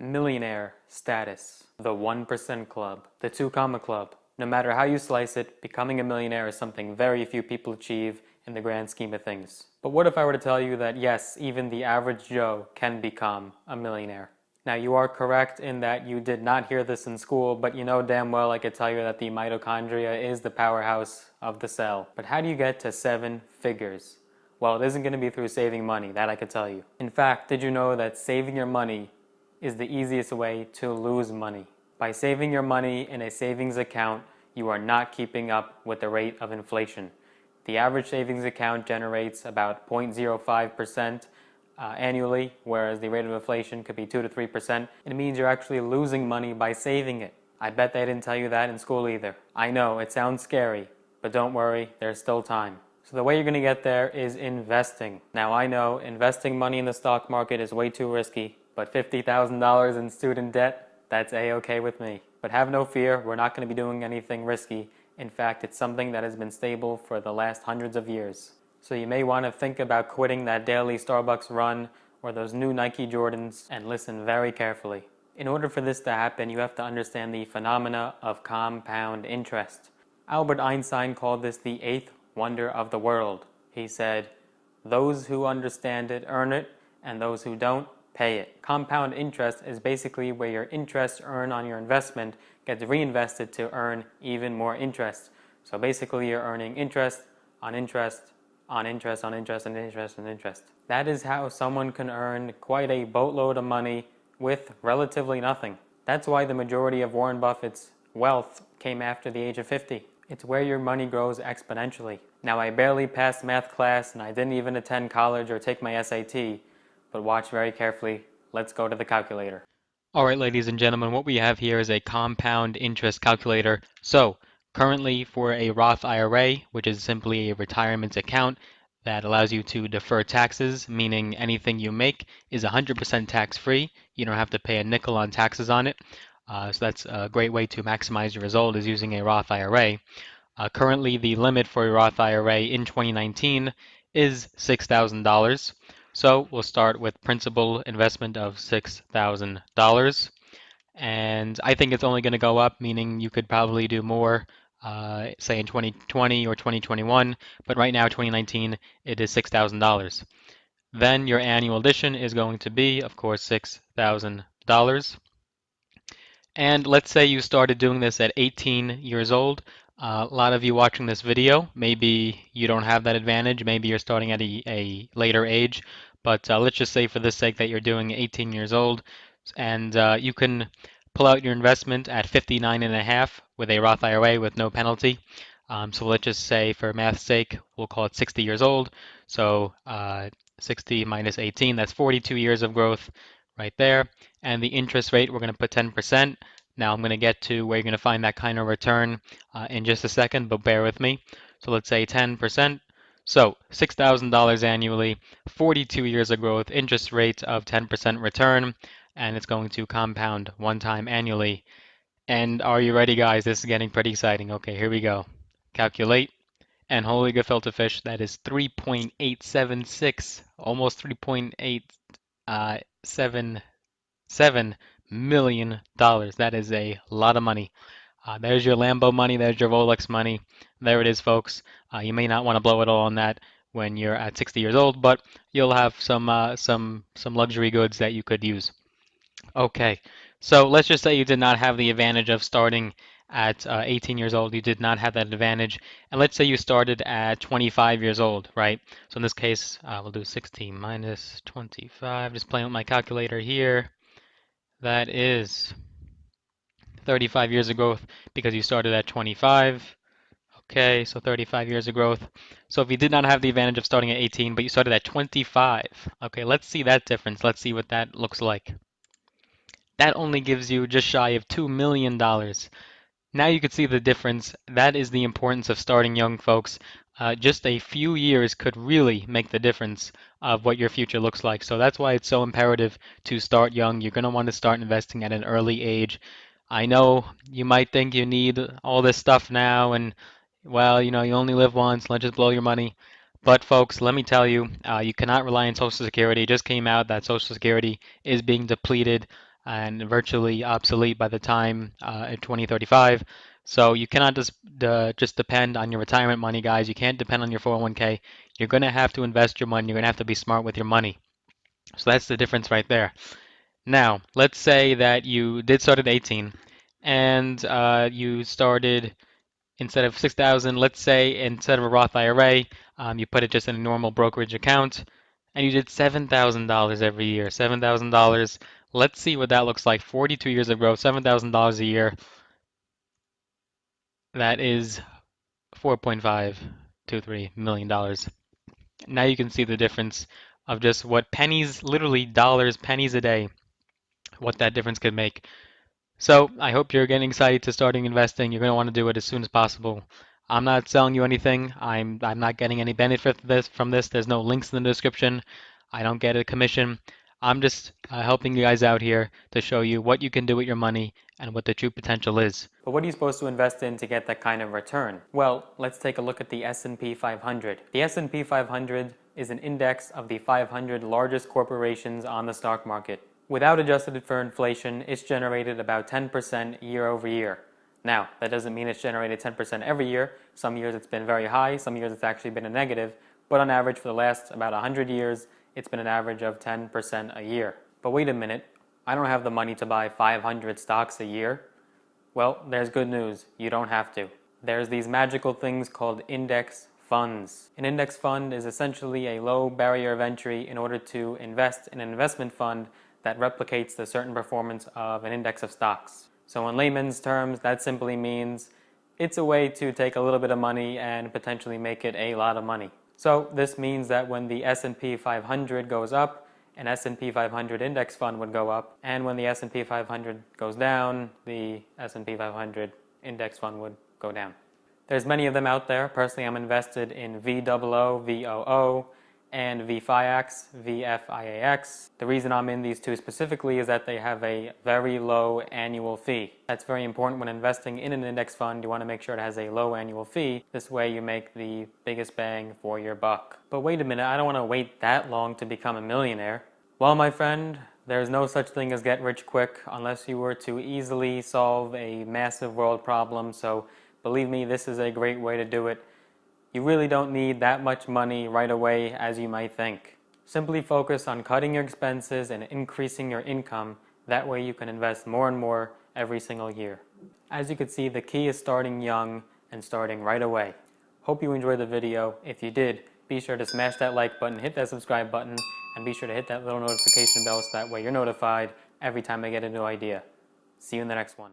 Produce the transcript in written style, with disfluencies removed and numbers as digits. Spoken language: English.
millionaire status, the 1% club, the 2 comma club. No matter how you slice it, becoming a millionaire is something very few people achieve in the grand scheme of things. But what if I were to tell you that yes, even the average Joe can become a millionaire? Now, you are correct in that you did not hear this in school, but you know damn well I could tell you that the mitochondria is the powerhouse of the cell. But how do you get to 7 figures? Well, it isn't going to be through saving money, that I could tell you. In fact, did you know that saving your money is the easiest way to lose money? By saving your money in a savings account, you are not keeping up with the rate of inflation. The average savings account generates about 0.05% annually, whereas the rate of inflation could be 2 to 3%. It means you're actually losing money by saving it. I bet they didn't tell you that in school either. I know, it sounds scary, but don't worry, there's still time. So the way you're going to get there is investing. Now I know investing money in the stock market is way too risky, but $50,000 in student debt, that's a-okay with me. But have no fear, we're not going to be doing anything risky. In fact, it's something that has been stable for the last hundreds of years. So you may want to think about quitting that daily Starbucks run or those new Nike Jordans, and listen very carefully. In order for this to happen, you have to understand the phenomena of compound interest. Albert Einstein called this the 8th wonder of the world. He said, "Those who understand it earn it, and those who don't pay it." Compound interest is basically where your interest earned on your investment gets reinvested to earn even more interest. So basically you're earning interest on interest on interest on interest and interest and interest. That is how someone can earn quite a boatload of money with relatively nothing. That's why the majority of Warren Buffett's wealth came after the age of 50. It's where your money grows exponentially. Now, I barely passed math class and I didn't even attend college or take my SAT, but watch very carefully. Let's go to the calculator. All right, ladies and gentlemen, what we have here is a compound interest calculator. So, currently for a Roth IRA, which is simply a retirement account that allows you to defer taxes, meaning anything you make is 100% tax-free. You don't have to pay a nickel on taxes on it. So that's a great way to maximize your result, is using a Roth IRA. Currently, the limit for a Roth IRA in 2019 is $6,000. So we'll start with principal investment of $6,000. And I think it's only going to go up, meaning you could probably do more, say in 2020 or 2021. But right now, 2019, it is $6,000. Then your annual addition is going to be, of course, $6,000. And let's say you started doing this at 18 years old. A lot of you watching this video, maybe you don't have that advantage. Maybe you're starting at a later age. But let's just say for this sake that you're doing 18 years old. And you can pull out your investment at 59 and a half with a Roth IRA with no penalty. So let's just say for math's sake, we'll call it 60 years old. So 60 minus 18, that's 42 years of growth right there. And the interest rate, we're going to put 10%. Now I'm going to get to where you're going to find that kind of return in just a second, but bear with me. So let's say 10%. So $6,000 annually, 42 years of growth, interest rate of 10% return, and it's going to compound one time annually. And are you ready, guys? This is getting pretty exciting. Okay, here we go. Calculate. And holy gefilte fish, that is 3.876, almost 3.877 million dollars. That is a lot of money. There's your Lambo money, there's your Rolex money. There it is, folks. You may not want to blow it all on that when you're at 60 years old, but you'll have some luxury goods that you could use. Okay, so let's just say you did not have the advantage of starting at 18 years old. You did not have that advantage. And let's say you started at 25 years old, right? So in this case, we'll do 16 minus 25. Just playing with my calculator here. That is 35 years of growth because you started at 25. Okay, so 35 years of growth. So if you did not have the advantage of starting at 18, but you started at 25, okay, let's see that difference. Let's see what that looks like. That only gives you just shy of $2 million. Now you can see the difference. That is the importance of starting young, folks. Just a few years could really make the difference of what your future looks like. So that's why it's so imperative to start young. You're going to want to start investing at an early age. I know you might think you need all this stuff now and, well, you only live once, let's just blow your money. But folks, let me tell you, you cannot rely on Social Security. It just came out that Social Security is being depleted. and virtually obsolete by the time in 2035. So you cannot just depend on your retirement money, guys. You can't depend on your 401k. You're going to have to invest your money. You're going to have to be smart with your money. So that's the difference right there. Now, let's say that you did start at 18 and you started instead of 6,000, let's say instead of a Roth IRA, you put it just in a normal brokerage account and you did $7,000 every year. $7,000. Let's see what that looks like. 42 years of growth, $7,000 a year. That is $4.523 million. Now you can see the difference of just what pennies, literally dollars, pennies a day, what that difference could make. So I hope you're getting excited to starting investing. You're going to want to do it as soon as possible. I'm not selling you anything. I'm not getting any benefit from this. There's no links in the description. I don't get a commission. I'm just helping you guys out here to show you what you can do with your money and what the true potential is. But what are you supposed to invest in to get that kind of return? Well, let's take a look at the S&P 500. The S&P 500 is an index of the 500 largest corporations on the stock market. Without adjusted for inflation, it's generated about 10% year over year. Now, that doesn't mean it's generated 10% every year. Some years it's been very high, some years it's actually been a negative, but on average for the last about 100 years, it's been an average of 10% a year. But wait a minute, I don't have the money to buy 500 stocks a year. Well, there's good news. You don't have to. There's these magical things called index funds. An index fund is essentially a low barrier of entry in order to invest in an investment fund that replicates the certain performance of an index of stocks. So in layman's terms, that simply means it's a way to take a little bit of money and potentially make it a lot of money. So this means that when the S&P 500 goes up, an S&P 500 index fund would go up, and when the S&P 500 goes down, the S&P 500 index fund would go down. There's many of them out there. Personally, I'm invested in VOO, VOO, and VFIAX, VFIAX. The reason I'm in these two specifically is that they have a very low annual fee. That's very important when investing in an index fund. You want to make sure it has a low annual fee. This way you make the biggest bang for your buck. But wait a minute, I don't want to wait that long to become a millionaire. Well, my friend, there's no such thing as get rich quick unless you were to easily solve a massive world problem. So believe me, this is a great way to do it. You really don't need that much money right away as you might think. Simply focus on cutting your expenses and increasing your income. That way you can invest more and more every single year. As you can see, the key is starting young and starting right away. Hope you enjoyed the video. If you did, be sure to smash that like button, hit that subscribe button, and be sure to hit that little notification bell so that way you're notified every time I get a new idea. See you in the next one.